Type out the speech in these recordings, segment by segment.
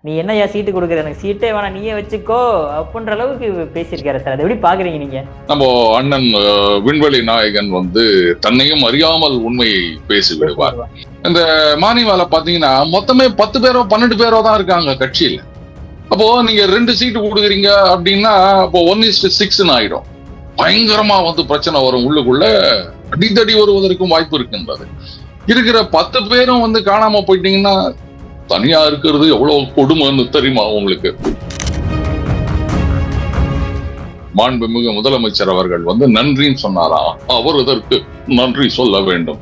நீ என்னையா சீட்டு கொடுக்குற, எனக்கு சீட்டே வேணாம், நீயே வச்சுக்கோ அப்படின்ற அளவுக்கு பேசியிருக்காரு சார். அதை எப்படி பாக்குறீங்க நீங்க? நம்ம அண்ணன் விண்வெளி நாயகன் தன்னையும் அறியாமல் உண்மையை பேசி விடுவார். இந்த மானிவால பாத்தீங்கன்னா மொத்தமே 10 பேரோ 12 பேரோ தான் இருக்காங்க கட்சியில. அப்போ நீங்க 2 சீட்டு கொடுக்குறீங்க அப்படின்னா அப்போ 1:6 ஆயிடும். பயங்கரமா பிரச்சனை வரும். உள்ளுக்குள்ள அடித்தடி வருவதற்கும் வாய்ப்பு இருக்கின்றது. இருக்கிற 10 பேரும் காணாம போயிட்டீங்கன்னா தனியா இருக்கிறது எவ்வளவு கொடுமைன்னு தெரியுமா உங்களுக்கு? மாண்புமிகு முதலமைச்சர் அவர்கள் நன்றின்னு சொன்னாராம். அவர் இதற்கு நன்றி சொல்ல வேண்டும்.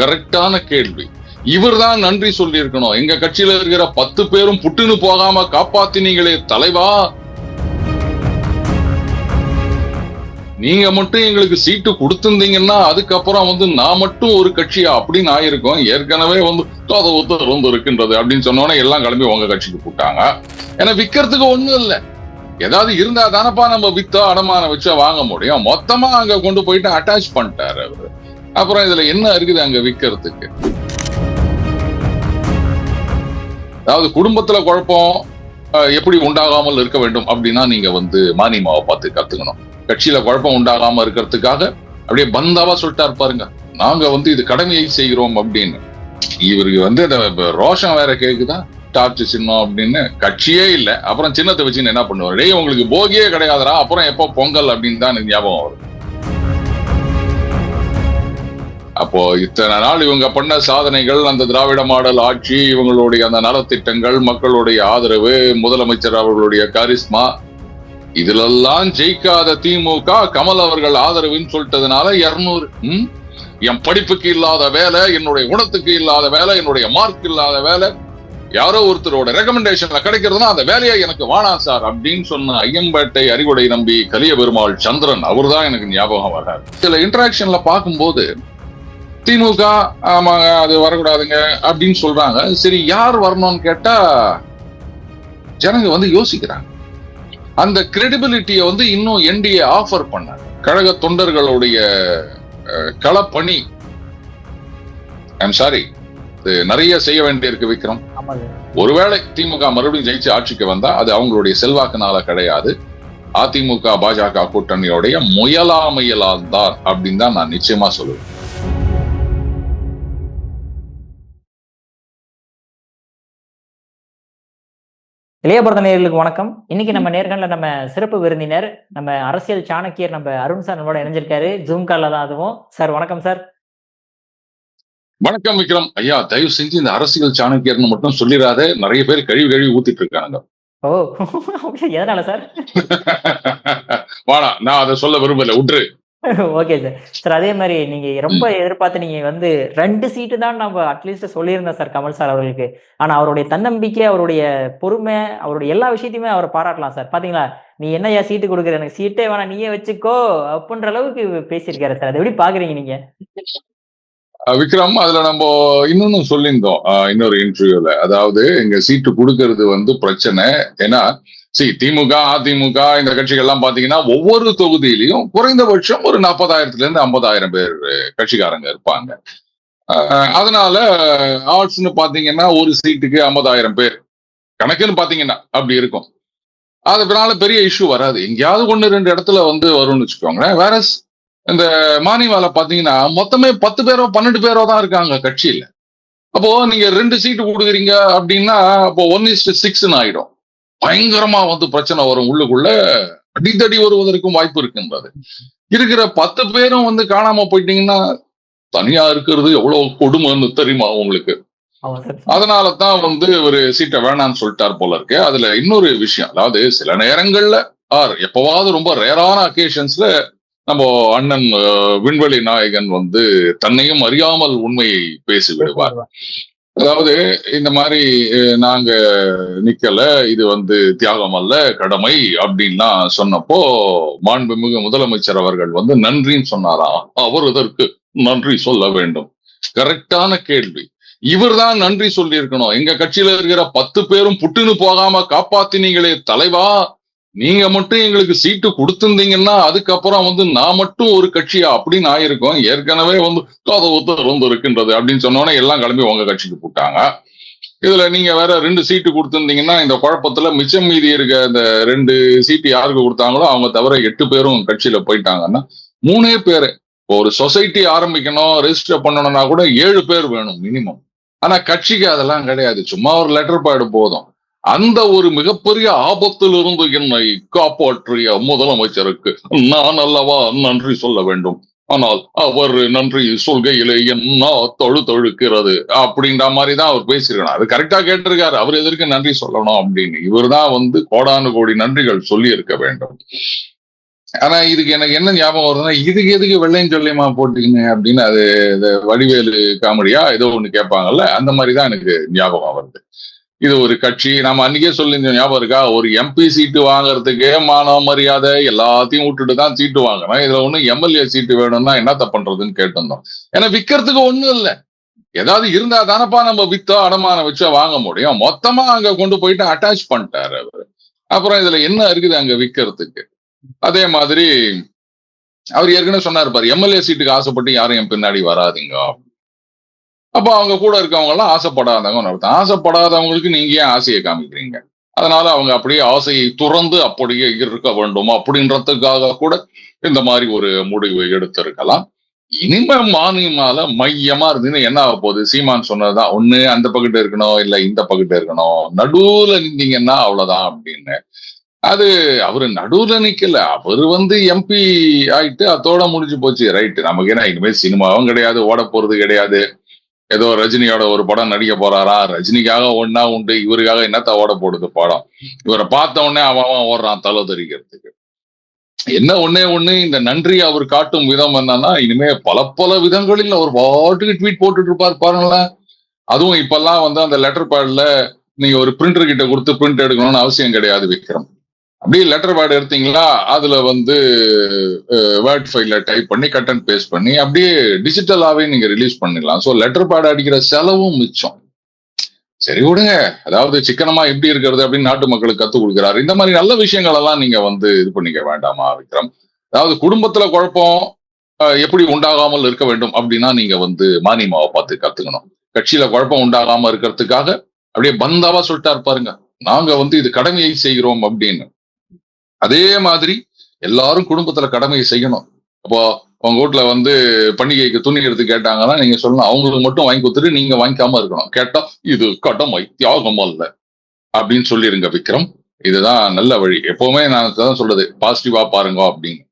கரெக்டான கேள்வி. இவர் தான் நன்றி சொல்லி இருக்கணும். எங்க கட்சியில இருக்கிற 10 பேரும் புட்டுன்னு போகாம காப்பாத்தினீங்களே தலைவா, நீங்க மட்டும் எங்களுக்கு சீட்டு கொடுத்திருந்தீங்கன்னா அதுக்கப்புறம் நான் மட்டும் ஒரு கட்சியா அப்படின்னு ஆயிருக்கும். ஏற்கனவே இருக்கின்றது அப்படின்னு சொன்னோன்னே எல்லாம் கிளம்பி உங்க கட்சிக்கு போட்டாங்க. ஏன்னா விக்கிறதுக்கு ஒண்ணும் இல்லை. ஏதாவது இருந்தா தானப்பா நம்ம வித்தோ அடமான வச்சா வாங்க முடியும். மொத்தமா அங்க கொண்டு போயிட்டு அட்டாச் பண்ணிட்டாரு அவரு. அப்புறம் இதுல என்ன இருக்குது அங்க விக்கிறதுக்கு? அதாவது குடும்பத்துல குழப்பம் எப்படி உண்டாகாமல் இருக்க வேண்டும் அப்படின்னா நீங்க மானிமாவை பார்த்து கத்துக்கணும். கட்சியில குழப்பம் உண்டாகாம இருக்கிறதுக்காக அப்படியே பந்தாவா சொல்லிட்டாரு பாருங்க, நாங்க இது கடமையை செய்கிறோம் அப்படின்னு. இவருக்கு ரோஷம் வேற கேக்குதா, டார்ச் சின்னம் அப்படின்னு கட்சியே இல்ல. அப்புறம் சின்னத்தை வச்சுன்னு என்ன பண்ணுவாரு? டேய் உங்களுக்கு போகியே கிடையாதுரா, அப்புறம் எப்போ பொங்கல் அப்படின்னு தான் எனக்கு ஞாபகம் வரும். அப்போ இத்தனை நாள் இவங்க பண்ண சாதனைகள், அந்த திராவிட மாடல் ஆட்சி, இவங்களுடைய அந்த நலத்திட்டங்கள், மக்களுடைய ஆதரவு, முதலமைச்சர் அவர்களுடைய கரிஸ்மா, இதுலெல்லாம் ஜெயிக்காத திமுக கமல் அவர்கள் ஆதரவுன்னு சொல்லிட்டதுனால 200. என் படிப்புக்கு இல்லாத வேலை, என்னுடைய குணத்துக்கு இல்லாத வேலை, என்னுடைய மார்க் இல்லாத வேலை, யாரோ ஒருத்தரோட ரெக்கமெண்டேஷன்ல கிடைக்கிறதுனா அந்த வேலையை எனக்கு வாணாம் சார் அப்படின்னு சொன்ன ஐயம்பேட்டை அறிவுடை நம்பி கலிய பெருமாள் சந்திரன் அவர் தான் எனக்கு ஞாபகம் வர்றாரு. சில இன்டராக்ஷன்ல பார்க்கும்போது திமுக ஆமாங்க அது வரக்கூடாதுங்க அப்படின்னு சொல்றாங்க. சரி யார் வரணும்னு கேட்டா ஜனங்க யோசிக்கிறாங்க. அந்த கிரெடிபிலிட்டியை இன்னும் என்டிஏ ஆஃபர் பண்ண கழக தொண்டர்களுடைய களப்பணி நிறைய செய்ய வேண்டியிருக்கு விக்ரம். ஒருவேளை திமுக மறுபடியும் ஜெயிச்சு ஆட்சிக்கு வந்தா அது அவங்களுடைய செல்வாக்குனால கிடையாது, அதிமுக பாஜக கூட்டணியோடைய முயலாமையலால் தான் அப்படின்னு தான் நான் நிச்சயமா சொல்லுவேன். இளையபரத நேயர்களுக்கு வணக்கம். இன்னைக்கு நம்ம நேர்காணல நம்ம சிறப்பு விருந்தினர் நம்ம அரசியல் சாணக்கியர் நம்ம அருண் சார் நம்மளோட இணைஞ்சிருக்காரு. ஜூம் கால்ல தான் அதுவும். சார் வணக்கம் சார். வணக்கம் விக்ரம் ஐயா. தயவு செஞ்சு இந்த அரசியல் சாணக்கியர்னு மட்டும் சொல்லிடாத, நிறைய பேர் கழுவி ஊத்திட்டு இருக்காங்க. ஓ எதனால சார்? வாடா, நான் அதை சொல்ல விரும்பல, விட்டுரு. Okay sir. சார் அதே மாதிரி நீங்க ரொம்ப எதிர்பார்த்து நீங்க 2 சீட்டு தான் நம்ம அட்லீஸ்ட் சொல்லியிருந்தோம் சார் கமல் சார் அவர்களுக்கு. ஆனா அவருடைய தன்னம்பிக்கை, அவருடைய பொறுமை, அவருடைய எல்லா விஷயத்தையுமே அவர் பாராட்டலாம் சார். பாத்தீங்களா, நீ என்னையா சீட்டு கொடுக்குற, எனக்கு சீட்டே வேணாம், நீயே வச்சுக்கோ அப்படின்ற அளவுக்கு பேசியிருக்காரு சார். அதை எப்படி பாக்குறீங்க நீங்க? விக்ரம், அதுல நம்ம இன்னொன்னு சொல்லியிருந்தோம் இன்னொரு இன்டர்வியூல. அதாவது இங்க சீட்டு கொடுக்கறது பிரச்சனை. ஏன்னா திமுக அதிமுக இந்த கட்சிகள் எல்லாம் பாத்தீங்கன்னா ஒவ்வொரு தொகுதியிலையும் குறைந்தபட்சம் ஒரு 40,000 50,000 பேர் கட்சிக்காரங்க இருப்பாங்க. அதனால ஆர்ட்ஸ்னு பாத்தீங்கன்னா ஒரு சீட்டுக்கு 50,000 பேர் கணக்குன்னு பாத்தீங்கன்னா அப்படி இருக்கும். அதனால பெரிய இஷ்யூ வராது. எங்கேயாவது 1-2 இடத்துல வரும்னு வச்சுக்கோங்களேன். வேற இந்த மானிவால பாத்தீங்கன்னா மொத்தமே 10 பேரோ 12 பேரோ தான் இருக்காங்க கட்சியில. அப்போ நீங்க 2 சீட்டு கொடுக்குறீங்க அப்படின்னா அப்போ 1:6 ஆயிடும். பயங்கரமா பிரச்சனை வரும். உள்ளுக்குள்ள அடித்தடி வருவதற்கும் வாய்ப்பு இருக்கின்றது. இருக்கிற 10 பேரும் காணாம போயிட்டீங்கன்னா தனியா இருக்கிறது எவ்வளவு கொடுமைன்னு தெரியுமா உங்களுக்கு? அதனாலதான் ஒரு சீட்டை வேணான்னு சொல்லிட்டார் போல இருக்கு. அதுல இன்னொரு விஷயம், அதாவது சில நேரங்கள்ல எப்பவாவது ரொம்ப ரேரான அக்கேஷன்ஸ்ல நம்ம அண்ணன் விண்வெளி நாயகன் தன்னையும் அறியாமல் உண்மையை பேசி விடுவார். அதாவது இந்த மாதிரி நாங்க நிக்கல, இது தியாகம் அல்ல கடமை அப்படின்னா சொன்னப்போ மாண்புமிகு முதலமைச்சர் அவர்கள் நன்றின்னு சொன்னாராம். அவர் இதற்கு நன்றி சொல்ல வேண்டும். கரெக்டான கேள்வி. இவர் தான் நன்றி சொல்லி இருக்கணும். எங்க கட்சியில இருக்கிற 10 பேரும் புட்டுன்னு போகாம காப்பாத்தினீங்களே தலைவா, நீங்க மட்டும் எங்களுக்கு சீட்டு கொடுத்திருந்தீங்கன்னா அதுக்கப்புறம் நான் மட்டும் ஒரு கட்சியா அப்படின்னு ஆயிருக்கும். ஏற்கனவே இருக்கின்றது அப்படின்னு சொன்னோன்னே எல்லாம் கிளம்பி உங்க கட்சிக்கு போட்டாங்க. இதுல நீங்க வேற 2 சீட்டு கொடுத்திருந்தீங்கன்னா இந்த குழப்பத்துல மிச்சம் மீதி இருக்க இந்த 2 சீட்டு யாருக்கு கொடுத்தாங்களோ அவங்க தவிர 8 பேரும் கட்சியில போயிட்டாங்கன்னா 3 பேரு. ஒரு சொசைட்டி ஆரம்பிக்கணும், ரெஜிஸ்டர் பண்ணணும்னா கூட 7 பேர் வேணும் மினிமம். ஆனா கட்சிக்கு அதெல்லாம் கிடையாது. சும்மா ஒரு லெட்டர் பேடு போதும். அந்த ஒரு மிகப்பெரிய ஆபத்திலிருந்து என்னை காப்பாற்றிய முதலமைச்சருக்கு நான் அல்லவா நன்றி சொல்ல வேண்டும். ஆனால் அவர் நன்றி சொல்கையிலே என்ன தொழுக்கிறது அப்படின்ற மாதிரிதான் அவர் பேசியிருக்கணும். அது கரெக்டா கேட்டிருக்காரு. அவர் எதற்கு நன்றி சொல்லணும் அப்படின்னு. இவர் தான் கோடானு கோடி நன்றிகள் சொல்லி இருக்க வேண்டும். ஆனா இதுக்கு எனக்கு என்ன ஞாபகம் வருதுன்னா, இதுக்கு எதுக்கு வெள்ளையும் சொல்லியமா போட்டீங்க அப்படின்னு அது வடிவேலு காமெடியா ஏதோ ஒண்ணு கேட்பாங்கல்ல, அந்த மாதிரிதான் எனக்கு ஞாபகம் வருது. இது ஒரு கட்சி, நாம அன்னைக்கே சொல்லி ஞாபகம் இருக்கா, ஒரு எம்பி சீட்டு வாங்குறதுக்கே மான மரியாதை எல்லாத்தையும் விட்டுட்டு தான் சீட்டு வாங்கணும். இதுல ஒண்ணு எம்எல்ஏ சீட்டு வேணும்னா என்னத்த பண்றதுன்னு கேட்டிருந்தோம். ஏன்னா விக்கிறதுக்கு ஒண்ணும் இல்ல. ஏதாவது இருந்தா தானப்பா நம்ம வித்தோ அடமானம் வச்சோ வாங்க முடியும். மொத்தமா அங்க கொண்டு போயிட்டு அட்டாச் பண்ணிட்டாரு அவரு. அப்புறம் இதுல என்ன இருக்குது அங்க விக்கிறதுக்கு? அதே மாதிரி அவர் ஏற்கனவே சொன்னாரு பாரு, எம்எல்ஏ சீட்டுக்கு ஆசைப்பட்டு யாரும் என் பின்னாடி வராதிங்க. அப்ப அவங்க கூட இருக்கவங்க எல்லாம் ஆசைப்படாதவங்க அர்த்தம். ஆசைப்படாதவங்களுக்கு நீங்க ஏன் ஆசையை காமிக்கிறீங்க? அதனால அவங்க அப்படியே ஆசையை துறந்து அப்படியே இருக்க வேண்டும் அப்படின்றதுக்காக கூட இந்த மாதிரி ஒரு முடிவு எடுத்திருக்கலாம். இனிமே மானியமால மையமா இருந்ததுன்னு என்ன ஆக போகுது? சீமான் சொன்னதுதான், ஒண்ணு அந்த பக்கத்து இருக்கணும், இல்ல இந்த பக்கத்து இருக்கணும், நடுவுல நின்றீங்கன்னா அவ்வளவுதான் அப்படின்னு. அது அவரு நடுவுல நிக்கல. அவரு எம்பி ஆயிட்டு அதோட முடிஞ்சு போச்சு. ரைட், நமக்கு என்ன இனிமேல் சினிமாவும் கிடையாது, ஓட போறது கிடையாது. ஏதோ ரஜினியோட ஒரு படம் நடிக்க போறாரா, ரஜினிக்காக ஒன்னா உண்டு, இவருக்காக என்னத்த ஓட போடுது படம். இவரை பார்த்த உடனே அவன் ஓடுறான் தலை தெரிக்கிறதுக்கு. என்ன ஒண்ணே ஒண்ணு, இந்த நன்றி அவர் காட்டும் விதம் என்னன்னா, இனிமே பல பல விதங்களில் அவர் பாட்டுக்கு ட்வீட் போட்டுட்டு இருப்பார் பாருங்களேன். அதுவும் இப்பெல்லாம் அந்த லெட்டர் பேட்ல நீங்க ஒரு பிரிண்டர் கிட்ட கொடுத்து பிரிண்ட் எடுக்கணும்னு அவசியம் கிடையாது விக்ரம். அப்படியே லெட்டர் பேட் எடுத்தீங்களா, அதுல வேர்ட் ஃபைல டைப் பண்ணி கட் அண்ட் பேஸ்ட் பண்ணி அப்படியே டிஜிட்டலாவே நீங்க ரிலீஸ் பண்ணிடலாம். ஸோ லெட்டர் பேட் அடிக்கிற செலவும் மிச்சம். சரி விடுங்க, அதாவது சிக்கனமா எப்படி இருக்கிறது அப்படின்னு நாட்டு மக்களுக்கு கத்துக் கொடுக்கிறாரு. இந்த மாதிரி நல்ல விஷயங்கள் எல்லாம் நீங்க இது பண்ணிக்க வேண்டாமா விக்ரம்? அதாவது குடும்பத்துல குழப்பம் எப்படி உண்டாகாமல் இருக்க வேண்டும் அப்படின்னா நீங்க மானியமாவை பார்த்து கத்துக்கணும். கட்சியில குழப்பம் உண்டாகாம இருக்கிறதுக்காக அப்படியே பந்தாவா சொல்லிட்டாரு பாருங்க, நாங்க இது கடமையை செய்கிறோம் அப்படின்னு. அதே மாதிரி எல்லாரும் குடும்பத்துல கடமையை செய்யணும். அப்போ உங்க வீட்டுல பண்டிகைக்கு துணி எடுத்து கேட்டாங்கன்னா நீங்க சொல்லணும், அவங்களுக்கு மட்டும் வாங்கி கொடுத்துட்டு நீங்க வாங்கிக்காம இருக்கணும். கேட்டா இது கடமை, தியாகம் அல்ல அப்படின்னு சொல்லிருங்க விக்ரம். இதுதான் நல்ல வழி. எப்பவுமே நான் தான் சொல்றது, பாசிட்டிவா பாருங்க அப்படின்னு.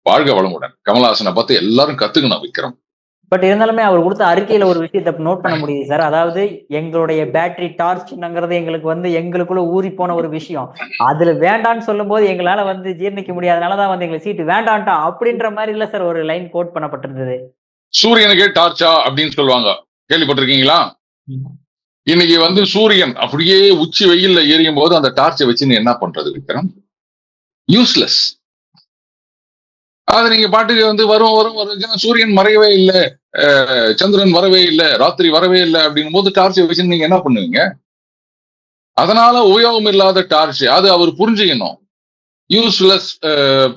வாழ்க வளமுடன். கமலஹாசனை பார்த்து எல்லாரும் கத்துக்கணும் விக்ரம். பட் இருந்தாலுமே அவர் கொடுத்த அறிக்கையில ஒரு விஷயத்தை நோட் பண்ண முடியுது சார். அதாவது எங்களுடைய பேட்டரி டார்ச்ங்கிறது எங்களுக்கு எங்களுக்குள்ள ஊறி போன ஒரு விஷயம். அதுல வேண்டான்னு சொல்லும் போது எங்களால ஜீர்ணிக்க முடியாதனாலதான் எங்களுக்கு சீட்டு வேண்டான்ட்டா அப்படின்ற மாதிரி இல்ல சார் ஒரு லைன் கோட் பண்ணப்பட்டிருந்தது. சூரியனுக்கே டார்ச்சா அப்படின்னு சொல்லுவாங்க, கேள்விப்பட்டிருக்கீங்களா? இன்னைக்கு சூரியன் அப்படியே உச்சி வெயில்ல எரியும் போது அந்த டார்ச்சை வச்சு என்ன பண்றது விக்ரம்? யூஸ்லெஸ். அது நீங்க பாட்டுக்கு வரும் வரும் வரும், சூரியன் மறையவே இல்லை, சந்திரன் வரவே இல்லை, ராத்திரி வரவே இல்லை அப்படின்னும் போது டார்ச்சை வச்சு நீங்க என்ன பண்ணுவீங்க? அதனால உபயோகம் இல்லாத டார்ச், அது அவர் புரிஞ்சுக்கணும். யூஸ்லெஸ்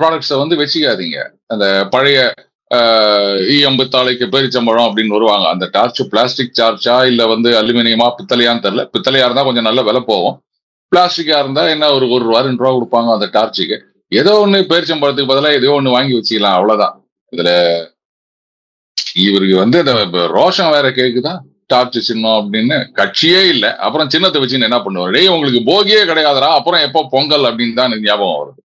ப்ராடக்ட்ஸை வச்சுக்காதீங்க. அந்த பழைய ஈயம்புத்தாளைக்கு பேரிச்சம்பழம் அப்படின்னு வருவாங்க. அந்த டார்ச் பிளாஸ்டிக் டார்ச்சா இல்ல அலுமினியமா பித்தளையான்னு தெரியல. பித்தளையா இருந்தா கொஞ்சம் நல்ல விலை போகும். பிளாஸ்டிக்கா இருந்தா என்ன ஒரு ரூபா 2 ரூபா கொடுப்பாங்க அந்த டார்ச்சுக்கு. ஏதோ ஒண்ணு பேரிச்சம்பழத்துக்கு பதிலாக ஏதோ ஒண்ணு வாங்கி வச்சுக்கலாம், அவ்வளவுதான். இதுல இவருக்கு இந்த ரோஷம் வேற கேக்குதா, டார்ச் சின்னம் அப்படின்னு. கட்சியே இல்ல, அப்புறம் சின்னத்தை வச்சுன்னு என்ன பண்ணுவாரு? உங்களுக்கு போகியே கிடையாதுரா, அப்புறம் எப்போ பொங்கல் அப்படின்னு தான் ஞாபகம் வருது.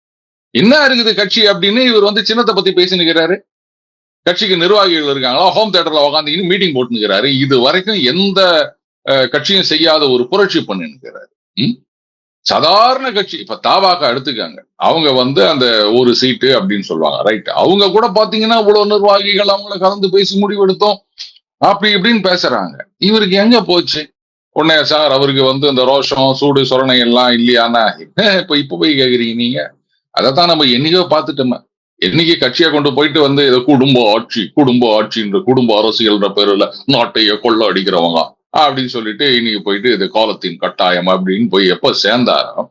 என்ன இருக்குது கட்சி அப்படின்னு இவர் சின்னத்தை பத்தி பேசினுக்கிறாரு. கட்சிக்கு நிர்வாகிகள் இருக்காங்களா, ஹோம் தியேட்டர்ல உட்காந்து மீட்டிங் போட்டுக்கிறாரு. இது வரைக்கும் எந்த கட்சியும் செய்யாத ஒரு புரட்சி பண்ணிருக்கிறாரு. சாதாரண கட்சி, இப்ப தாவாக எடுத்துக்காங்க, அவங்க அந்த ஒரு சீட்டு அப்படின்னு சொல்லுவாங்க, ரைட். அவங்க கூட பாத்தீங்கன்னா இவ்வளவு நிர்வாகிகள் அவங்கள கலந்து பேசி முடிவெடுத்தோம் அப்படி இப்படின்னு பேசுறாங்க. இவருக்கு எங்க போச்சு? உடனே சார் அவருக்கு அந்த ரோஷம் சூடு சொரணை எல்லாம் இல்லையானா இப்ப போய் கேக்குறீங்க நீங்க? அதைத்தான் நம்ம என்னைக்கோ பார்த்துட்டோமே. என்னைக்கு கட்சியை கொண்டு போயிட்டு இதை குடும்ப ஆட்சின்ற குடும்ப அரசியல்ன்ற பேருல நாட்டைய கொள்ள அடிக்கிறவங்க அப்படின்னு சொல்லிட்டு இன்னைக்கு போயிட்டு இது காலத்தின் கட்டாயம் அப்படின்னு போய் எப்ப சேர்ந்தாரோ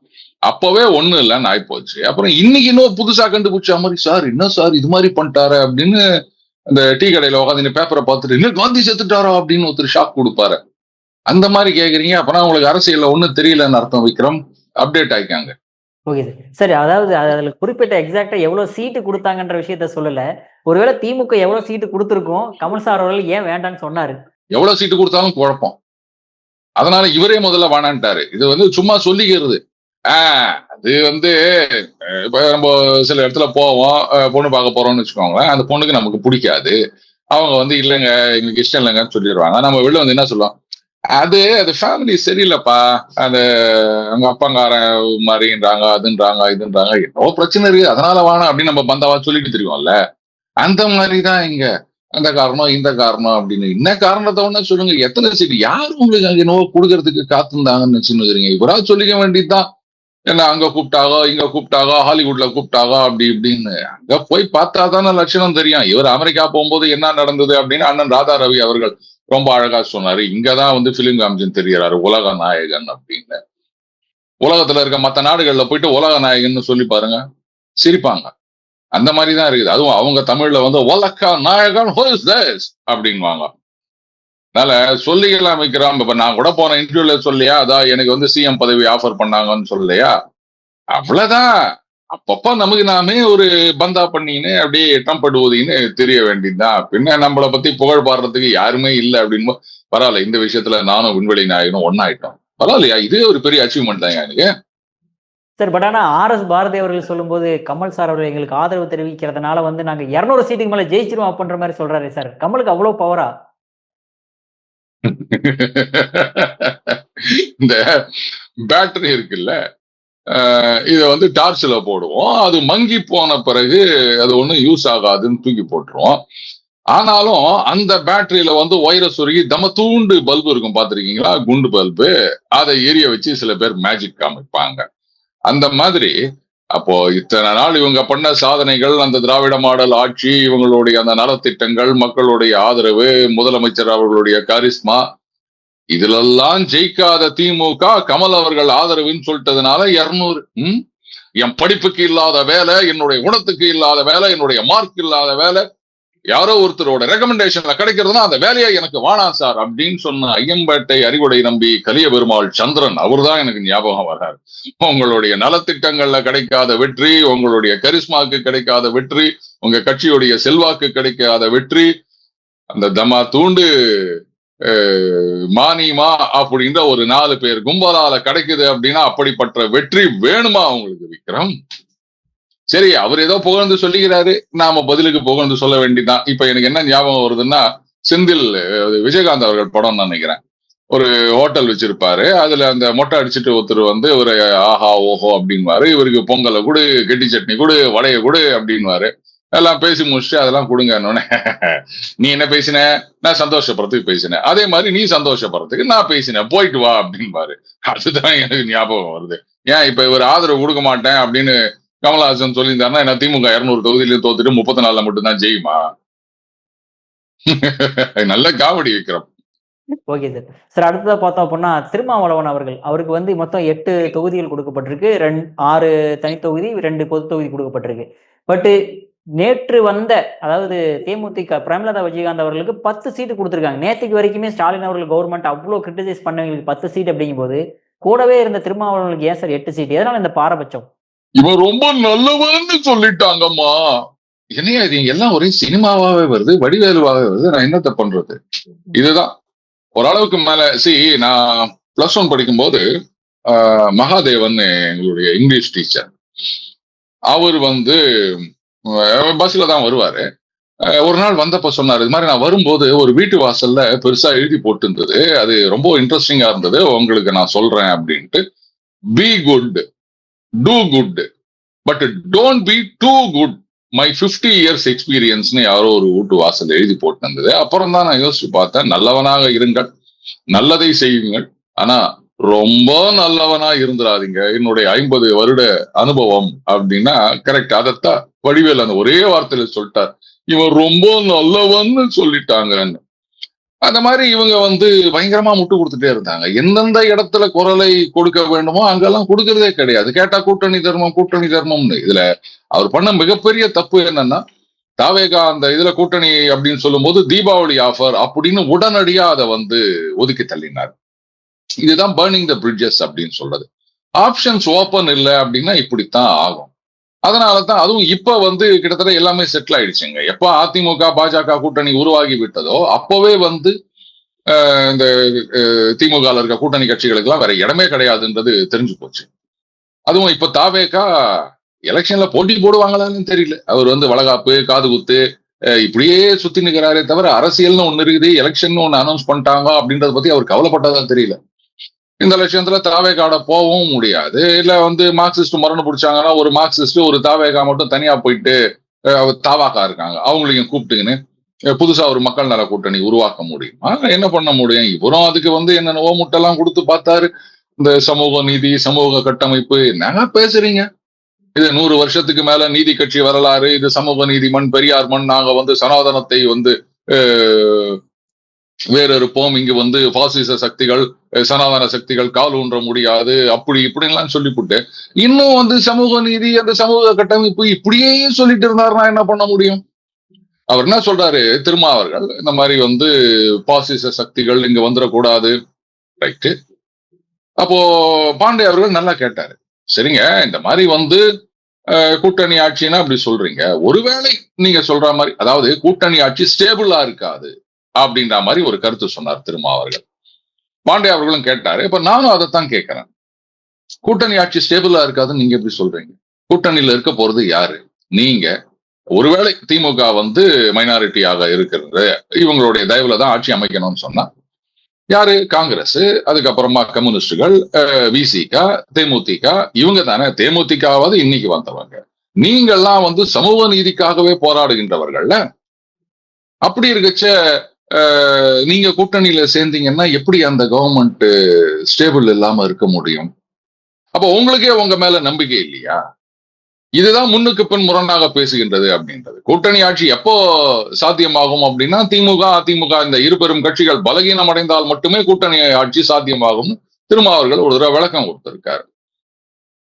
அப்பவே ஒண்ணு இல்லைன்னு ஆயிப்போச்சு. அப்புறம் இன்னைக்கு இன்னும் புதுசா கண்டுபிடிச்ச மாதிரி, சார் என்ன சார் இது மாதிரி பண்ணிட்டாரு அப்படின்னு அந்த டீ கடையில உட்காந்து பேப்பரை பார்த்துட்டு, இன்னும் காந்தி செத்துட்டாரோ அப்படின்னு ஒருத்தர் ஷாக் கொடுப்பாரு. அந்த மாதிரி கேக்குறீங்க. அப்பனா உங்களுக்கு அரசியல்ல ஒண்ணும் தெரியலன்னு அர்த்தம் விக்ரம். அப்டேட் ஆயிக்காங்க. Okay sir. சரி, அதாவது அதுல குறிப்பிட்ட எக்ஸாக்ட்டா எவ்வளவு சீட்டு குடுத்தாங்கன்ற விஷயத்த சொல்லல. ஒருவேளை திமுக எவ்வளவு சீட்டு குடுத்திருக்கும், கமல் சார் அவர்கள் ஏன் வேண்டான்னு சொன்னாரு? எவ்வளவு சீட்டு கொடுத்தாலும் குழப்பம். அதனால இவரே முதல்ல வேணான்ட்டாரு. இது வந்து சும்மா சொல்லிக்கிறது. அது வந்து இப்ப நம்ம சில இடத்துல போவோம், பொண்ணு பார்க்க போறோம்னு வச்சுக்கோங்களேன். அந்த பொண்ணுக்கு நமக்கு பிடிக்காது. அவங்க வந்து இல்லைங்க எங்களுக்கு இஷ்டம் இல்லைங்கன்னு சொல்லிடுவாங்க. நம்ம வெளில வந்து என்ன சொல்லுவோம், அது அது ஃபேமிலி சரியில்லைப்பா, அது அவங்க அப்பாங்காரன் மாதிரின்றாங்க, அதுன்றாங்க, இதுன்றாங்க, என்னவோ பிரச்சனை இருக்கு, அதனால வேணாம் அப்படின்னு நம்ம பந்தாவா சொல்லிட்டு தெரியும்ல. அந்த மாதிரிதான் இங்க. அந்த காரணம் இந்த காரணம் அப்படின்னு என்ன காரணத்தை ஒண்ணு சொல்லுங்க. எத்தனை சீட்டு யாரு உங்களுக்கு அங்க என்னவோ கொடுக்கறதுக்கு காத்திருந்தாங்கன்னு நினைச்சுன்னு இவரா சொல்லிக்க வேண்டியதுதான். என்ன அங்க கூப்பிட்டாகோ இங்க கூப்பிட்டாகோ ஹாலிவுட்ல கூப்பிட்டாகோ அப்படி இப்படின்னு அங்க போய் பார்த்தா தானே லட்சணம் தெரியும். இவர் அமெரிக்கா போகும்போது என்ன நடந்தது அப்படின்னு அண்ணன் ராதா ரவி அவர்கள் ரொம்ப அழகா சொன்னாரு. இங்கதான் வந்து பிலிம் காமிஜன் தெரியறாரு உலக நாயகன் அப்படின்னு. உலகத்துல இருக்க மத்த நாடுகள்ல போயிட்டு உலக நாயகன் சொல்லி பாருங்க, சிரிப்பாங்க. அந்த மாதிரிதான் இருக்குது. அதுவும் அவங்க தமிழ்ல வந்து உலக நாயகன் அப்படின்வாங்க. அதனால சொல்லிக்கலாம் வைக்கிறோம். இப்ப நான் கூட போன இன்டர்வியூல சொல்லியா, அதான் எனக்கு வந்து சிஎம் பதவி ஆஃபர் பண்ணாங்கன்னு சொல்லலையா, அவ்வளவுதான். அப்பப்ப நமக்கு நாமே ஒரு பந்தா பண்ணின்னு அப்படியே எட்டம்படுவதுன்னு தெரிய வேண்டியதுதான். பின்ன நம்மளை பத்தி புகழ் பாடுறதுக்கு யாருமே இல்லை அப்படின்னு பரவாயில்ல. இந்த விஷயத்துல நானும் விண்வெளி நாயகனும் ஒன்னாயிட்டோம். பரவாயில்லையா, இதே ஒரு பெரிய அச்சீவ்மெண்ட் தான் எனக்கு. சார், பட் ஆனா பாரதி அவர்கள் சொல்லும்போது கமல் சார் அவர்கள் எங்களுக்கு ஆதரவு தெரிவிக்கிறதுனால வந்து நாங்க 200 சீட்டுக்கு மேல ஜெயிச்சிருவோம் அப்படின்ற மாதிரி சொல்றாரு சார். கமலுக்கு அவ்வளவு பவரா? இந்த பேட்டரி இருக்குல்ல, இத வந்து டார்ச்ல போடுவோம். அது மங்கி போன பிறகு அது ஒண்ணும் யூஸ் ஆகாதுன்னு தூக்கி போட்டுருவோம். ஆனாலும் அந்த பேட்டரியில வந்து ஒயரை சொருகி தமத்தூண்டு பல்பு இருக்கும் பாத்திருக்கீங்களா, குண்டு பல்பு. அதை எரிய வச்சு சில பேர் மேஜிக் காமிப்பாங்க. அந்த மாதிரி அப்போ இத்தனை நாள் இவங்க பண்ண சாதனைகள், அந்த திராவிட மாடல் ஆட்சி, இவங்களுடைய அந்த நலத்திட்டங்கள், மக்களுடைய ஆதரவு, முதலமைச்சர் அவர்களுடைய கரிஸ்மா, இதுலெல்லாம் ஜெயிக்காத திமுக கமல் அவர்கள் ஆதரவுன்னு சொல்லிட்டதுனால 200. என் படிப்புக்கு இல்லாத வேலை, என்னுடைய குணத்துக்கு இல்லாத வேலை, என்னுடைய மார்க் இல்லாத வேலை, யாரோ ஒருத்தரோட ரெக்கமெண்டேஷன்ல கிடைக்கிறதுனா அந்த வேலையை எனக்கு வாணாம் சார் அப்படின்னு சொன்ன ஐயம்பேட்டை அறிவுடை நம்பி கலிய பெருமாள் சந்திரன் அவர்தான் எனக்கு ஞாபகம் வர்றாரு. உங்களுடைய நலத்திட்டங்கள்ல கிடைக்காத வெற்றி, உங்களுடைய கரிஸ்மாக்கு கிடைக்காத வெற்றி, உங்க கட்சியுடைய செல்வாக்கு கிடைக்காத வெற்றி, அந்த தமா தூண்டு மானிமா அப்படின்ற ஒரு 4 பேர் கும்பலால கிடைக்குது அப்படின்னா அப்படிப்பட்ட வெற்றி வேணுமா உங்களுக்கு விக்ரம்? சரி, அவர் ஏதோ புகழ்ந்து சொல்லிக்கிறாரு, நாம பதிலுக்கு புகழ்ந்து சொல்ல வேண்டியதான். இப்ப எனக்கு என்ன ஞாபகம் வருதுன்னா, செந்தில் விஜயகாந்த் அவர்கள் படம் நினைக்கிறேன். ஒரு ஹோட்டல் வச்சிருப்பாரு. அதுல அந்த மொட்டை அடிச்சுட்டு ஒருத்தர் வந்து ஒரு ஆஹா ஓஹோ அப்படின்வாரு. இவருக்கு பொங்கலை கொடு, கெட்டி சட்னி கொடு, வடைய கொடு அப்படின்வாரு. எல்லாம் பேசி முடிச்சுட்டு அதெல்லாம் கொடுங்க. நீ என்ன பேசின? நான் சந்தோஷப்படுறதுக்கு பேசினேன். அதே மாதிரி நீ சந்தோஷப்படுறதுக்கு நான் பேசினேன், போயிட்டு வா அப்படின்பாரு. அதுதான் எனக்கு ஞாபகம் வருது. ஏன் இப்ப இவர் ஆதரவு கொடுக்க மாட்டேன் அப்படின்னு கமலஹாசன் சொல்லியிருந்தாருன்னா என்ன திமுக 200 தொகுதியிலும் தோத்துட்டு 34 மட்டும்தான் ஜெயிமா? நல்ல comedy Vikram. Okay sir. Sir, அடுத்ததா பார்த்தோம் அப்படின்னா திருமாவளவன் அவர்கள், அவருக்கு வந்து மொத்தம் 8 தொகுதிகள் கொடுக்கப்பட்டிருக்கு. 6 தனித்தொகுதி, 2 பொது தொகுதி கொடுக்கப்பட்டிருக்கு. பட் நேற்று வந்த, அதாவது தேமுதிக பிரேமலதா விஜயகாந்த் அவர்களுக்கு 10 சீட்டு கொடுத்திருக்காங்க. நேற்றுக்கு வரைக்குமே ஸ்டாலின் அவர்கள் கவர்மெண்ட் அவ்வளவு கிரிட்டிசைஸ் பண்ணவங்களுக்கு 10 சீட் அப்படிங்கும் போது, கூடவே இருந்த திருமாவளவனுக்கு ஏன் சார் 8 சீட்? எதனால இந்த பாரபட்சம்? இவன் ரொம்ப நல்லவன்னு சொல்லிட்டாங்கம்மா. என்னையா இது எல்லாம் ஒரே சினிமாவாவே வருது, வடிவேலுவாவே வருது. நான் என்னத்த பண்றது? இதுதான் ஓரளவுக்கு மேல. நான் +1 படிக்கும்போது மகாதேவன் எங்களுடைய இங்கிலீஷ் டீச்சர், அவர் வந்து பஸ்ல தான் வருவாரு. ஒரு நாள் வந்தப்ப சொன்னாரு, இது மாதிரி நான் வரும்போது ஒரு வீட்டு வாசல்ல பெருசா எழுதி போட்டு இருந்தது, அது ரொம்ப இன்ட்ரெஸ்டிங்கா இருந்தது, உங்களுக்கு நான் சொல்றேன் அப்படின்ட்டு. Be good, do good, but don't be too good, my 50 years எக்ஸ்பீரியன்ஸ்னு யாரோ ஒரு வீட்டு வாசல் எழுதி போட்டு இருந்தது. அப்புறம் தான் நான் யோசிச்சு பார்த்தேன், நல்லவனாக இருங்கள், நல்லதை செய்யுங்கள், ஆனா ரொம்ப நல்லவனா இருந்துடாதீங்க, என்னுடைய 50 வருட அனுபவம் அப்படின்னா கரெக்ட். அதத்தான் வடிவேல் அந்த ஒரே வார்த்தையில சொல்லிட்டார், இவன் ரொம்ப நல்லவன்னு சொல்லிட்டாங்கன்னு. அந்த மாதிரி இவங்க வந்து பயங்கரமா முட்டு கொடுத்துட்டே இருந்தாங்க. எந்தெந்த இடத்துல குரலை கொடுக்க வேண்டுமோ அங்கெல்லாம் கொடுக்கறதே கிடையாது. கேட்டா கூட்டணி தர்மம் கூட்டணி தர்மம்னு. இதுல அவர் பண்ண மிகப்பெரிய தப்பு என்னன்னா, தாவேகா அந்த இதுல கூட்டணி அப்படின்னு சொல்லும் போது தீபாவளி ஆஃபர் அப்படின்னு உடனடியா அதை வந்து ஒதுக்கி தள்ளினார். இதுதான் பர்னிங் த பிரிட்ஜஸ் அப்படின்னு சொல்றது. ஆப்ஷன்ஸ் ஓப்பன் இல்லை அப்படின்னா இப்படித்தான் ஆகும். அதனாலதான் அதுவும் இப்ப வந்து கிட்டத்தட்ட எல்லாமே செட்டில் ஆயிடுச்சுங்க. எப்ப அதிமுக பாஜக கூட்டணி உருவாகி விட்டதோ அப்பவே வந்து இந்த திமுக இருக்க கூட்டணி கட்சிகளுக்கு எல்லாம் வேற இடமே கிடையாதுன்றது தெரிஞ்சு போச்சு. அதுவும் இப்ப தாவேகா எலெக்ஷன்ல போட்டி போடுவாங்களான்னு தெரியல. அவர் வந்து வளகாப்பு காது குத்து இப்படியே சுத்தி நிற்கிறாரே தவிர அரசியல்னு ஒண்ணு இருக்குது, எலெக்ஷன் ஒண்ணு அனௌன்ஸ் பண்ணிட்டாங்க அப்படின்றத பத்தி அவர் கவலைப்பட்டதா தெரியல. இந்த லட்சத்துல தாவேகாட போகவும் முடியாது. இல்ல வந்து மார்க்சிஸ்ட் மரணம் பிடிச்சாங்கன்னா ஒரு மார்க்சிஸ்ட் ஒரு தாவேகா மட்டும் தனியா போயிட்டு தாவாக்கா இருக்காங்க அவங்களையும் கூப்பிட்டுங்கன்னு புதுசா ஒரு மக்கள் நல கூட்டணி உருவாக்க முடியுமா? என்ன பண்ண முடியும்? இவரும் அதுக்கு வந்து என்னென்னவோ முட்டெல்லாம் கொடுத்து பார்த்தாரு. இந்த சமூக நீதி சமூக கட்டமைப்பு என்னங்க பேசுறீங்க? இது 100 வருஷத்துக்கு மேல நீதி கட்சி வரலாறு, இது சமூக நீதி மண், பெரியார் மண், நாங்க வந்து சனாதனத்தை வந்து வேறொருப்போம், இங்கு வந்து பாசிச சக்திகள் சனாதன சக்திகள் கால் ஊன்ற முடியாது அப்படி இப்படின்லாம் சொல்லிவிட்டு இன்னும் வந்து சமூக நீதி அந்த சமூக கட்டமைப்பு இப்படியே சொல்லிட்டு இருந்தாருன்னா என்ன பண்ண முடியும்? அவர் என்ன சொல்றாரு திருமாவர்கள், இந்த மாதிரி வந்து பாசிச சக்திகள் இங்க வந்துடக்கூடாது. ரைட்டு. அப்போ பாண்டே அவர்கள் நல்லா கேட்டாரு, சரிங்க இந்த மாதிரி வந்து கூட்டணி ஆட்சின்னா அப்படி சொல்றீங்க, ஒருவேளை நீங்க சொல்ற மாதிரி அதாவது கூட்டணி ஆட்சி ஸ்டேபிளா இருக்காது அப்படின்ற மாதிரி ஒரு கருத்து சொன்னார் திருமாவர்கள். பாண்டே அவர்களும் கேட்டாரு. இப்ப நானும் அதைத்தான் கேட்கிறேன். கூட்டணி ஆட்சி ஸ்டேபிளா இருக்காதுன்னு நீங்க எப்படி சொல்றீங்க? கூட்டணியில இருக்க போறது யாரு? நீங்க. ஒருவேளை திமுக வந்து மைனாரிட்டியாக இருக்கிறது, இவங்களுடைய தயவுல தான் ஆட்சி அமைக்கணும்னு சொன்னா யாரு? காங்கிரஸ், அதுக்கப்புறமா கம்யூனிஸ்டுகள், விசிக, தேமுதிக, இவங்க தானே. தேமுதிகவாவது இன்னைக்கு வந்தவங்க. நீங்கெல்லாம் வந்து சமூக நீதிக்காகவே போராடுகின்றவர்கள்ல. அப்படி இருக்கச்ச நீங்க கூட்டணியில சேர்ந்தீங்கன்னா எப்படி அந்த கவர்மெண்ட் ஸ்டேபிள் இல்லாம இருக்க முடியும்? அப்ப உங்களுக்கே உங்க மேல நம்பிக்கை இல்லையா? இதுதான் முன்னுக்கு பின் முரணாக பேசுகின்றது அப்படின்றது. கூட்டணி ஆட்சி எப்போ சாத்தியமாகும் அப்படின்னா திமுக அதிமுக இந்த இருபெரும் கட்சிகள் பலகீனம் அடைந்தால் மட்டுமே கூட்டணி ஆட்சி சாத்தியமாகும் திருமாவர்கள் ஒரு தடவை விளக்கம் கொடுத்திருக்காரு.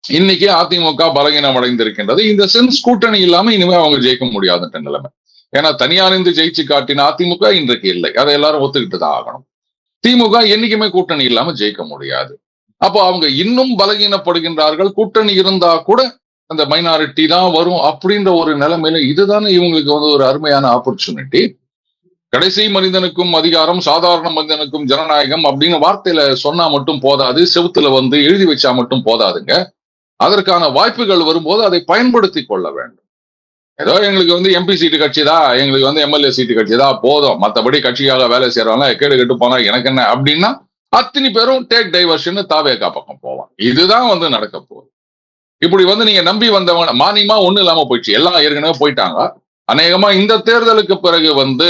இன்னைக்கு அதிமுக பலகீனம் அடைந்திருக்கின்றது. இந்த சென்ஸ் கூட்டணி இல்லாம இனிமே அவங்க ஜெயிக்க முடியாதுன்ற நிலைமை. ஏன்னா தனியாரிந்து ஜெயிச்சு காட்டின அதிமுக இன்றைக்கு இல்லை, அதை எல்லாரும் ஒத்துக்கிட்டு தான் ஆகணும். திமுக என்னைக்குமே கூட்டணி இல்லாம ஜெயிக்க முடியாது. அப்போ அவங்க இன்னும் பலகீனப்படுகின்றார்கள். கூட்டணி இருந்தா கூட அந்த மைனாரிட்டி தான் வரும் அப்படின்ற ஒரு நிலைமையில இதுதானே இவங்களுக்கு வந்து ஒரு அருமையான ஆப்பர்ச்சுனிட்டி. கடைசி மனிதனுக்கும் அதிகாரம், சாதாரண மனிதனுக்கும் ஜனநாயகம் அப்படின்னு வார்த்தையில சொன்னா மட்டும் போதாது, செவுத்துல வந்து எழுதி வச்சா மட்டும் போதாதுங்க. அதற்கான வாய்ப்புகள் வரும்போது அதை பயன்படுத்தி கொள்ள வேண்டும். ஏதோ எங்களுக்கு வந்து எம்பி சீட்டு கட்சி தான், எங்களுக்கு வந்து எம்எல்ஏ சீட்டு கட்சி தான் போதும், மற்றபடி கட்சியாக வேலை செய்யறவங்க கேடு கெட்டு போனா எனக்கு என்ன அப்படின்னா அத்தனை பேரும் டேக் டைவர்ஷன் தாவேகா பக்கம் போவான். இதுதான் வந்து நடக்க போகுது. இப்படி வந்து நீங்க நம்பி வந்தவங்க மானியமா ஒண்ணு இல்லாம போயிடுச்சு, எல்லாம் ஏற்கனவே போயிட்டாங்க. அநேகமா இந்த தேர்தலுக்கு பிறகு வந்து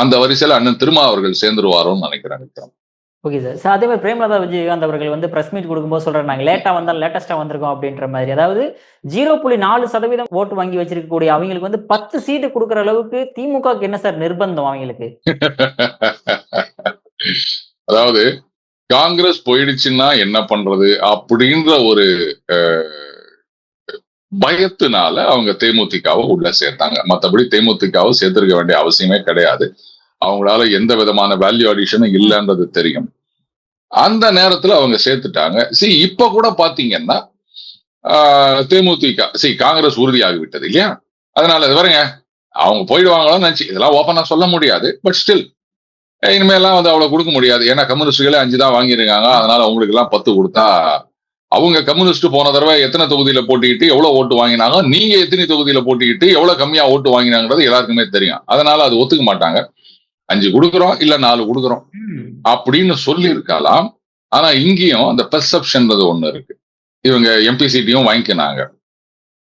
அந்த வரிசையில அண்ணன் திருமாவர்கள் சேர்ந்துருவாரோன்னு நினைக்கிறேன். Okay sir. சார் அதே மாதிரி பிரேமலதா விஜயகாந்த் அவர்கள் வந்து பிரஸ் மீட் கொடுக்கும்போது சொல்றாங்க, நாங்க லேட்டா வந்தாலும் லேட்டஸ்டா வந்திருக்கோம் அப்படின்ற மாதிரி. அதாவது 0.4% ஓட்டு வாங்கி வச்சிருக்கக்கூடிய அவங்களுக்கு வந்து 10 சீட்டு கொடுக்குற அளவுக்கு திமுகவுக்கு என்ன சார் நிர்பந்தம் அவங்களுக்கு? அதாவது காங்கிரஸ் போயிடுச்சுன்னா என்ன பண்றது அப்படின்ற ஒரு பயத்தினால அவங்க தேமுதிகவை உள்ள சேர்த்தாங்க. மற்றபடி தேமுதிகவை சேர்த்திருக்க வேண்டிய அவசியமே கிடையாது. அவங்களால எந்த விதமான வேல்யூ அடிஷனும் இல்லைன்றது தெரியும். அந்த நேரத்துல அவங்க சேர்த்துட்டாங்க. இப்ப கூட பாத்தீங்கன்னா தேமுதிக காங்கிரஸ் உறுதியாகி விட்டது இல்லையா? அதனால இது வரங்க அவங்க போயிடுவாங்களான்னு நினைச்சு இதெல்லாம் ஓப்பனா சொல்ல முடியாது. பட் ஸ்டில் இனிமேலாம் வந்து அவ்வளவு கொடுக்க முடியாது. ஏன்னா கம்யூனிஸ்டுகளே 5 தான் வாங்கியிருக்காங்க. அதனால அவங்களுக்கு எல்லாம் 10 கொடுத்தா அவங்க கம்யூனிஸ்ட் போன தடவை எத்தனை தொகுதியில போட்டிக்கிட்டு எவ்வளவு ஓட்டு வாங்கினாங்க, நீங்க எத்தனை தொகுதியில போட்டிக்கிட்டு எவ்வளவு கம்மியா ஓட்டு வாங்கினாங்கிறது எல்லாருக்குமே தெரியும். அதனால அது ஒத்துக்க மாட்டாங்க. 5 கொடுக்குறோம் இல்ல 4 கொடுக்குறோம் அப்படின்னு சொல்லி இருக்கலாம். ஆனா இங்கேயும் அந்த பெர்செப்ஷன்றது ஒண்ணு இருக்கு. இவங்க எம்பி சீட்டையும் வாங்கிக்கினாங்க.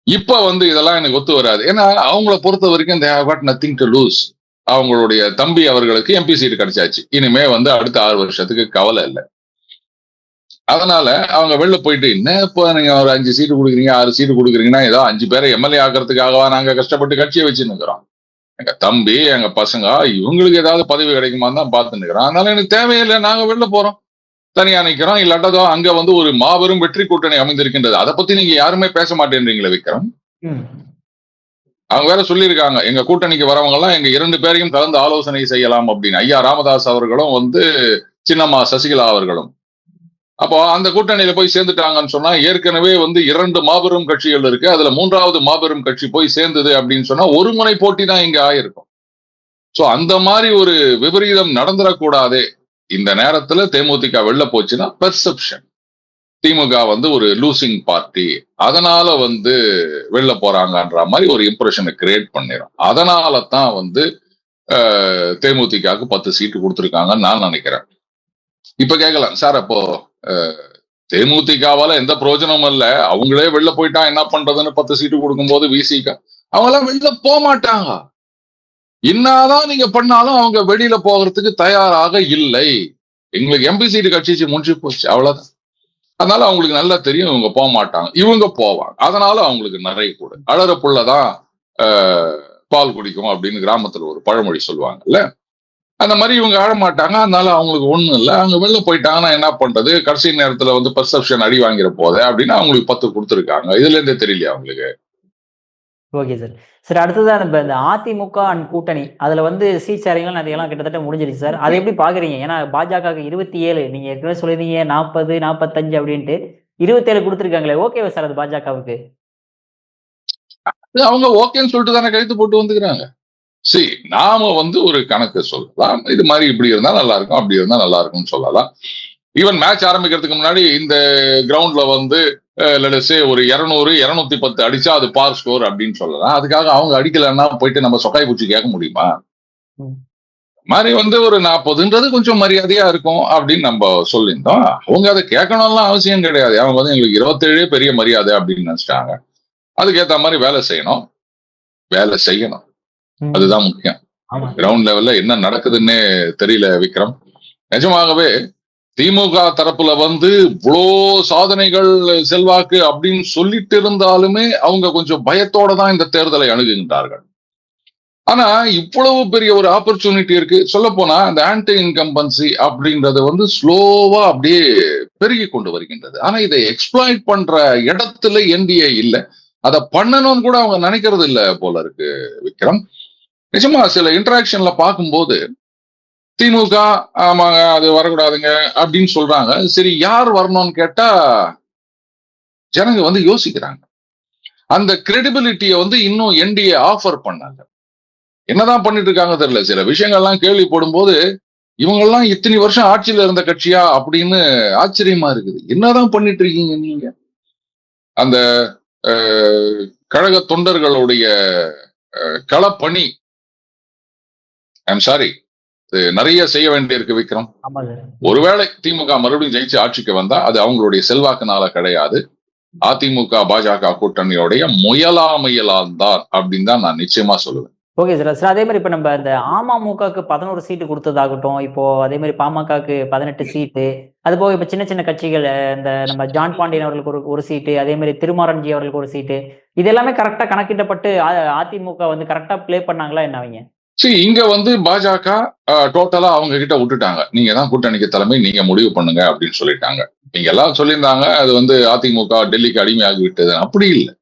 இப்ப வந்து இதெல்லாம் எனக்கு ஒத்து வராது. ஏன்னா அவங்கள பொறுத்த வரைக்கும் they have got nothing to lose. அவங்களுடைய தம்பி அவர்களுக்கு எம்பி சீட் கிடைச்சாச்சு. இனிமே வந்து அடுத்த 6 வருஷத்துக்கு கவலை இல்லை. அதனால அவங்க வெளில போயிட்டு என்ன இப்ப நீங்க ஒரு 5 சீட்டு கொடுக்குறீங்க 6 சீட்டு கொடுக்குறீங்கன்னா ஏதோ 5 பேரை எம்எல்ஏ ஆக்கிறதுக்காகவா நாங்க கஷ்டப்பட்டு கட்சியை வச்சுன்னு இருக்கிறோம். எங்க தம்பி எங்க பசங்க இவங்களுக்கு ஏதாவது பதவி கிடைக்குமா தான் பார்த்துன்னு இருக்கிறோம். அதனால எனக்கு தேவையில்லை, நாங்க வெளில போறோம், தனியா நிக்கிறோம். இல்லாட்டதோ அங்க வந்து ஒரு மாபெரும் வெற்றி கூட்டணி அமைந்திருக்கின்றது. அதை பத்தி நீங்க யாருமே பேச மாட்டேன்றீங்களே விக்ரம். அவங்க வேற சொல்லியிருக்காங்க எங்க கூட்டணிக்கு வரவங்க எல்லாம் எங்க 2 பேரையும் கலந்து ஆலோசனை செய்யலாம் அப்படின்னு. ஐயா ராமதாஸ் அவர்களும் வந்து சின்னம்மா சசிகலா அவர்களும். அப்போ அந்த கூட்டணியில போய் சேர்ந்துட்டாங்கன்னு சொன்னா ஏற்கனவே வந்து 2 மாபெரும் கட்சிகள் இருக்கு. அதுல 3வது மாபெரும் கட்சி போய் சேர்ந்தது அப்படின்னு சொன்னா ஒரு முனை போட்டி தான் இங்க ஆயிருக்கும். சோ அந்த மாதிரி ஒரு விபரீதம் நடந்துடக்கூடாதே. இந்த நேரத்துல தேமுதிக வெளில போச்சுன்னா பெர்செப்ஷன் திமுக வந்து ஒரு லூசிங் பார்ட்டி, அதனால வந்து வெளில போறாங்கன்ற மாதிரி ஒரு இம்ப்ரெஷனை கிரியேட் பண்ணிடும். அதனால தான் வந்து தேமுதிகவுக்கு 10 சீட்டு கொடுத்துருக்காங்கன்னு நான் நினைக்கிறேன். இப்ப கேட்கலாம் சார், அப்போ தேமுதிகவால எந்த பிரயோஜனமும் இல்ல, அவங்களே வெளில போயிட்டா என்ன பண்றதுன்னு 10 சீட்டு கொடுக்கும்போது விசிக அவங்க எல்லாம் வெளில போக மாட்டாங்க. என்னதான் நீங்க பண்ணாலும் அவங்க வெளியில போகிறதுக்கு தயாராக இல்லை. எங்களுக்கு எம்பி சீட்டு கட்சி முடிஞ்சு போச்சு, அவ்வளவுதான். அதனால அவங்களுக்கு நல்லா தெரியும் இவங்க போக மாட்டாங்க, இவங்க போவாங்க. அதனால அவங்களுக்கு நிறைய கூட அழற புள்ளதான் பால் குடிக்கும் அப்படின்னு கிராமத்துல ஒரு பழமொழி சொல்லுவாங்கல்ல, அந்த மாதிரி இவங்க ஆழ மாட்டாங்க. அதனால அவங்களுக்கு ஒண்ணும் இல்லை. அவங்க வெளில போயிட்டாங்கன்னா என்ன பண்றது, கடைசி நேரத்துல வந்து பெர்செப்ஷன் அடி வாங்கிற போதே அப்படின்னு அவங்களுக்கு 10 கொடுத்துருக்காங்க. இதுல இருந்தே தெரியலையா அவங்களுக்கு? Okay sir. சார் அடுத்ததா நம்ம இந்த அதிமுக அண்ட் கூட்டணி அதுல வந்து சீட் ஷேரிங்லாம் நிறையெல்லாம் கிட்டத்தட்ட முடிஞ்சிருச்சு சார். அதை எப்படி பாக்குறீங்க? ஏன்னா பாஜகவுக்கு 27, நீங்க ஏற்கனவே சொல்லியிருந்தீங்க 40, 45 அப்படின்ட்டு 27 கொடுத்துருக்காங்களே, ஓகேவா சார் அது பாஜகவுக்கு? அவங்க ஓகேன்னு சொல்லிட்டு தானே கழுத்து போட்டு வந்துக்கிறாங்க. சரி, நாம வந்து ஒரு கணக்கு சொல்லலாம், இது மாதிரி இப்படி இருந்தா நல்லா இருக்கும், அப்படி இருந்தா நல்லா இருக்கும்னு சொல்லலாம். ஈவன் மேட்ச் ஆரம்பிக்கிறதுக்கு முன்னாடி இந்த கிரவுண்ட்ல வந்து ஒரு 200, 210 அடிச்சா அது பார் ஸ்கோர் அப்படின்னு சொல்லலாம். அதுக்காக அவங்க அடிக்கலன்னா போயிட்டு நம்ம சொக்காய் பூச்சி கேட்க முடியுமா? மாதிரி வந்து ஒரு 40ன்றது கொஞ்சம் மரியாதையா இருக்கும் அப்படின்னு நம்ம சொல்லியிருந்தோம். அவங்க அதை கேட்கணும்லாம் அவசியம் கிடையாது. அவங்க வந்து எங்களுக்கு 27 பெரிய மரியாதை அப்படின்னு நினைச்சிட்டாங்க. அதுக்கேற்ற மாதிரி வேலை செய்யணும். அதுதான் முக்கியம். கிரவுண்ட் லெவல்ல என்ன நடக்குதுன்னே தெரியல விக்ரம். நிஜமாகவே திமுக தரப்புல வந்து இவ்வளோ சாதனைகள் செல்வாக்கு அப்படின்னு சொல்லிட்டு இருந்தாலுமே அவங்க கொஞ்சம் பயத்தோட தான் இந்த தேர்தலை அணுகுகின்றார்கள். ஆனா இவ்வளவு பெரிய ஒரு ஆப்பர்ச்சுனிட்டி இருக்கு. சொல்ல போனா இந்த ஆன்டி இன்கம்பன்சி அப்படின்றது வந்து ஸ்லோவா அப்படியே பெருகி கொண்டு வருகின்றது. ஆனா இதை எக்ஸ்ப்ளாய்ட் பண்ற இடத்துல என்டிஏ இல்ல. அதை பண்ணணும்னு கூட அவங்க நினைக்கிறது இல்ல போல இருக்கு விக்ரம். நிஜமா சில இன்டராக்ஷன்ல பார்க்கும்போது திமுக ஆமாங்க அது வரக்கூடாதுங்க அப்படின்னு சொல்றாங்க. சரி, யார் வரணும்னு கேட்டா ஜனங்க வந்து யோசிக்கிறாங்க. அந்த கிரெடிபிலிட்டியை வந்து இன்னும் என்டிஏ ஆஃபர் பண்ணாங்க. என்னதான் பண்ணிட்டு இருக்காங்க தெரியல. சில விஷயங்கள்லாம் கேள்விப்படும் போது இவங்கெல்லாம் இத்தனை வருஷம் ஆட்சியில இருந்த கட்சியா அப்படின்னு ஆச்சரியமா இருக்குது. என்னதான் பண்ணிட்டு இருக்கீங்க நீங்க? அந்த கழக தொண்டர்களுடைய களப்பணி, ஐம் சாரி, நிறைய செய்ய வேண்டியிருக்கு விக்ரம். ஒருவேளை திமுக மறுபடியும் ஜெயிச்சு ஆட்சிக்கு வந்தா அது அவங்களுடைய செல்வாக்குனால கிடையாது, அதிமுக பாஜக கூட்டணியோடைய முயலாமையலால் தான் அப்படின்னு தான் நான் நிச்சயமா சொல்லுவேன். Okay sir. சார் அதே மாதிரி இப்ப நம்ம இந்த அமமுகவுக்கு 11 சீட்டு கொடுத்ததாகட்டும், இப்போ அதே மாதிரி பாமகவுக்கு 18 சீட்டு, அது போக இப்ப சின்ன சின்ன கட்சிகள் இந்த நம்ம ஜான் பாண்டியன் அவர்களுக்கு ஒரு சீட்டு, அதே மாதிரி திருமாரன்ஜி அவர்களுக்கு ஒரு சீட்டு, இது எல்லாமே கரெக்டா கணக்கிட்டப்பட்டு அதிமுக வந்து கரெக்டா பிளே பண்ணாங்களா என்ன அவங்க? சரி, இங்க வந்து பாஜக டோட்டலா அவங்க கிட்ட விட்டுட்டாங்க. நீங்க தான் கூட்டணிக்கு தலைமை, நீங்க முடிவு பண்ணுங்க அப்படின்னு சொல்லிட்டாங்க. நீங்க எல்லாம் சொல்லியிருந்தாங்க அது வந்து அதிமுக டெல்லிக்கு அடிமையாகி விட்டது. அப்படி இல்லை.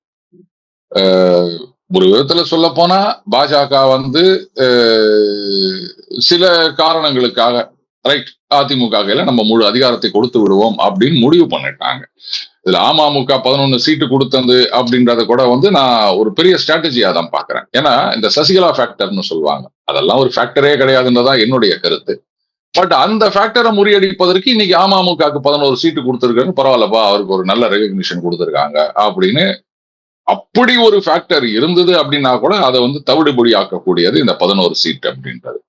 ஒரு விதத்துல சொல்ல போனா பாஜக வந்து சில காரணங்களுக்காக ரைட் அதிமுக நம்ம முழு அதிகாரத்தை கொடுத்து விடுவோம் அப்படின்னு முடிவு பண்ணிட்டாங்க. இதுல அமமுக 11 சீட்டு கொடுத்தது அப்படின்றத கூட வந்து நான் ஒரு பெரிய ஸ்ட்ராட்டஜியா தான் பாக்குறேன். ஏன்னா இந்த சசிகலா ஃபேக்டர்னு சொல்லுவாங்க, அதெல்லாம் ஒரு ஃபேக்டரே கிடையாதுன்றதான் என்னுடைய கருத்து. பட் அந்த ஃபேக்டரை முறியடிப்பதற்கு இன்னைக்கு அமமுகவுக்கு 11 சீட்டு கொடுத்திருக்காங்க, பரவாயில்லப்பா அவருக்கு ஒரு நல்ல ரெகக்னிஷன் கொடுத்திருக்காங்க அப்படின்னு. அப்படி ஒரு ஃபேக்டர் இருந்தது அப்படின்னா கூட அதை வந்து தவிடுபொடி ஆக்கக்கூடியது இந்த 11 சீட் அப்படின்றது.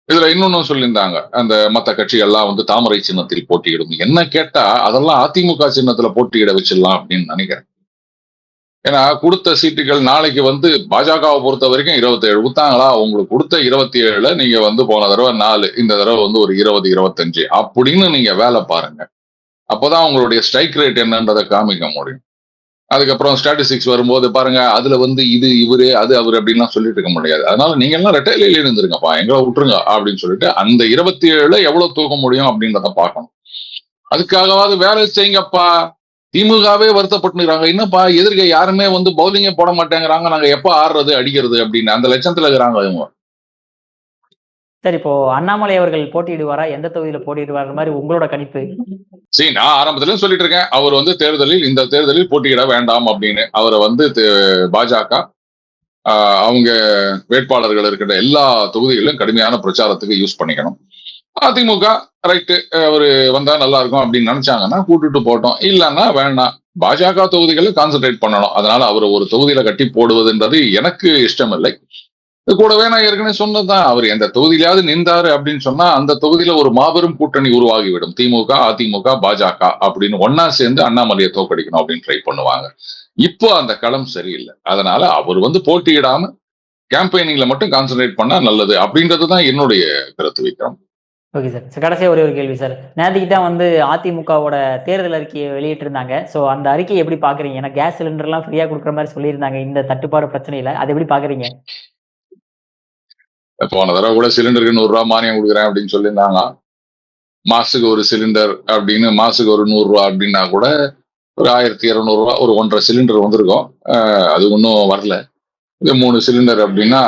இதுல இன்னொன்னு சொல்லியிருந்தாங்க, அந்த மற்ற கட்சிகள்லாம் வந்து தாமரை சின்னத்தில் போட்டியிடும். என்ன கேட்டா அதெல்லாம் அதிமுக சின்னத்துல போட்டியிட வச்சிடலாம் அப்படின்னு நினைக்கிறேன். ஏன்னா கொடுத்த சீட்டுகள் நாளைக்கு வந்து பாஜகவை பொறுத்த வரைக்கும் 27 கொடுத்தாங்களா, உங்களுக்கு கொடுத்த 27 நீங்க வந்து போன தடவை 4, இந்த தடவை வந்து ஒரு 20, 25 அப்படின்னு நீங்க வேலை பாருங்க. அப்பதான் உங்களுடைய ஸ்ட்ரைக் ரேட் என்னன்றதை காமிக்க முடியும். அதுக்கப்புறம் ஸ்டாட்டிஸ்டிக்ஸ் வரும்போது பாருங்க, அதுல வந்து இது இவரு அது அவரு அப்படின்லாம் சொல்லிட்டு இருக்க முடியாது. அதனால நீங்க எல்லாம் ரெட்டையில இருந்துருங்கப்பா, எங்களை விட்டுருங்க அப்படின்னு சொல்லிட்டு அந்த 27 எவ்வளவு தூக்க முடியும் அப்படின்றத பார்க்கணும். அதுக்காகவாது வேலை செய்யுங்கப்பா. திமுகவே வருத்தப்பட்டுறாங்க, என்னப்பா எதிர்க்க யாருமே வந்து பவுலிங்கே போட மாட்டேங்கிறாங்க, நாங்க எப்ப ஆடுறது அடிக்கிறது அப்படின்னு அந்த லட்சத்துல இருக்கிறாங்க இவங்க. சார் இப்போ அண்ணாமலை அவர்கள் போட்டியிடுவாரா? எந்த தொகுதியில போட்டியிடுவார் மாதிரி உங்களோட கணிப்பு? சரி, நான் ஆரம்பத்திலும் சொல்லிட்டு இருக்கேன், அவர் வந்து இந்த தேர்தலில் போட்டியிட வேண்டாம் அப்படின்னு. அவரை வந்து பாஜக அவங்க வேட்பாளர்கள் இருக்கிற எல்லா தொகுதிகளிலும் கடுமையான பிரச்சாரத்துக்கு யூஸ் பண்ணிக்கணும். அதிமுக ரைட்டு, அவரு வந்தா நல்லா இருக்கும் அப்படின்னு நினைச்சாங்கன்னா கூட்டுட்டு போட்டோம், இல்லைன்னா வேண்டாம். பாஜக தொகுதிகளை கான்சென்ட்ரேட் பண்ணணும். அதனால அவர் ஒரு தொகுதியில கட்டி போடுவதுன்றது எனக்கு இஷ்டம் இல்லை. இது கூடவே நான் ஏற்கனவே சொன்னதுதான், அவர் எந்த தொகுதியிலாவது நின்றாரு அப்படின்னு சொன்னா அந்த தொகுதியில ஒரு மாபெரும் கூட்டணி உருவாகிவிடும். திமுக, அதிமுக, பாஜக அப்படின்னு ஒன்னா சேர்ந்து அண்ணாமலையை தோக்கடிக்கணும் அப்படின்னு ட்ரை பண்ணுவாங்க. இப்போ அந்த களம் சரியில்லை. அதனால அவர் வந்து போட்டியிடாம கேம்பெயினிங்ல மட்டும் கான்சென்ட்ரேட் பண்ணா நல்லது அப்படின்றதுதான் என்னுடைய கருத்து விக்ரம். Okay sir. கடைசியா ஒரே ஒரு கேள்வி சார். நேத்திக்கு தான் வந்து அதிமுகவோட தேர்தல் அறிக்கையை வெளியிட்டிருந்தாங்க. ஸோ அந்த அறிக்கையை எப்படி பாக்குறீங்க? ஏன்னா கேஸ் சிலிண்டர்லாம் ஃப்ரீயா கொடுக்குற மாதிரி சொல்லியிருந்தாங்க இந்த தட்டுப்பாடு பிரச்சனையில. அதை எப்படி பாக்குறீங்க? போன தடவை கூட சிலிண்டருக்கு ₹100 மானியம் கொடுக்குறேன் அப்படின்னு சொல்லியிருந்தாங்க. மாசுக்கு ஒரு சிலிண்டர் அப்படின்னு மாசுக்கு ஒரு ₹100 அப்படின்னா கூட ஒரு ₹1200 ஒரு 1.5 சிலிண்டர் வந்திருக்கும். அது ஒன்றும் வரல. இது 3 சிலிண்டர் அப்படின்னா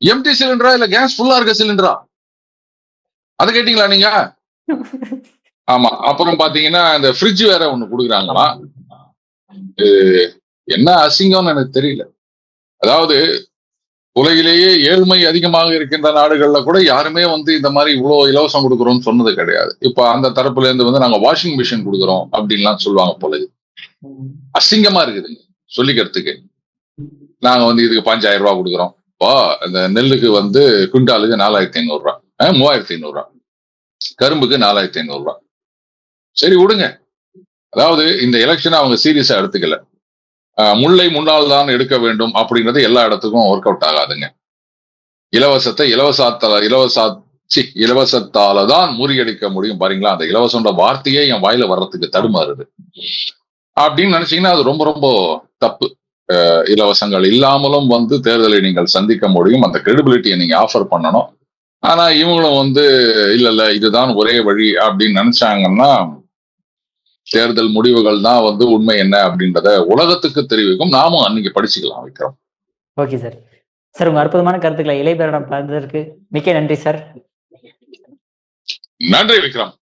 எம்டி சிலிண்டரா இல்ல கேஸ் ஃபுல்லா இருக்க சிலிண்டரா? அதை கேட்டீங்களா நீங்க? ஆமா. அப்புறம் பாத்தீங்கன்னா இந்த ஃப்ரிட்ஜ் வேற ஒண்ணு கொடுக்குறாங்களாம். என்ன அசிங்கம்னு எனக்கு தெரியல. அதாவது உலகிலேயே ஏழ்மை அதிகமாக இருக்கின்ற நாடுகள்ல கூட யாருமே வந்து இந்த மாதிரி இவ்வளவு இலவசம் கொடுக்குறோம்னு சொன்னது கிடையாது. இப்ப அந்த தரப்புல இருந்து வந்து நாங்க வாஷிங் மிஷின் கொடுக்குறோம் அப்படின்லாம் சொல்லுவாங்க போல. அசிங்கமா இருக்குதுங்க சொல்லிக்கிறதுக்கு. நாங்க வந்து இதுக்கு ₹5000 கொடுக்குறோம். இப்போ இந்த நெல்லுக்கு வந்து குவிண்டாலுக்கு ₹4500, ₹3500, கரும்புக்கு ₹4500. சரி விடுங்க. அதாவது இந்த எலெக்ஷனை அவங்க சீரியஸா எடுத்துக்கல. முல்லை முன்னாள் தான் எடுக்க வேண்டும் அப்படின்றது எல்லா இடத்துக்கும் ஒர்க் அவுட் ஆகாதுங்க. இலவசத்தை இலவசத்தால தான் முறியடிக்க முடியும் பாருங்களா. அந்த இலவசம்ன்ற வார்த்தையே என் வாயில வர்றதுக்கு தடுமாறுது அப்படின்னு நினைச்சீங்கன்னா அது ரொம்ப ரொம்ப தப்பு. இலவசங்கள் இல்லாமலும் வந்து தேர்தலை நீங்கள் சந்திக்க முடியும். அந்த கிரெடிபிலிட்டியை நீங்க ஆஃபர் பண்ணணும். ஆனா இவங்களும் வந்து இல்ல இதுதான் ஒரே வழி அப்படின்னு நினைச்சாங்கன்னா தேர்தல் முடிவுகள் தான் வந்து உண்மை என்ன அப்படின்றத உலகத்துக்கு தெரிவிக்கும். நாமும் அன்னைக்கு படிச்சுக்கலாம் விக்ரம். Okay sir. சார் உங்க அற்புதமான கருத்துக்களை இளையபேரிடம் பகிர்ந்ததற்கு மிக்க நன்றி சார். நன்றி விக்ரம்.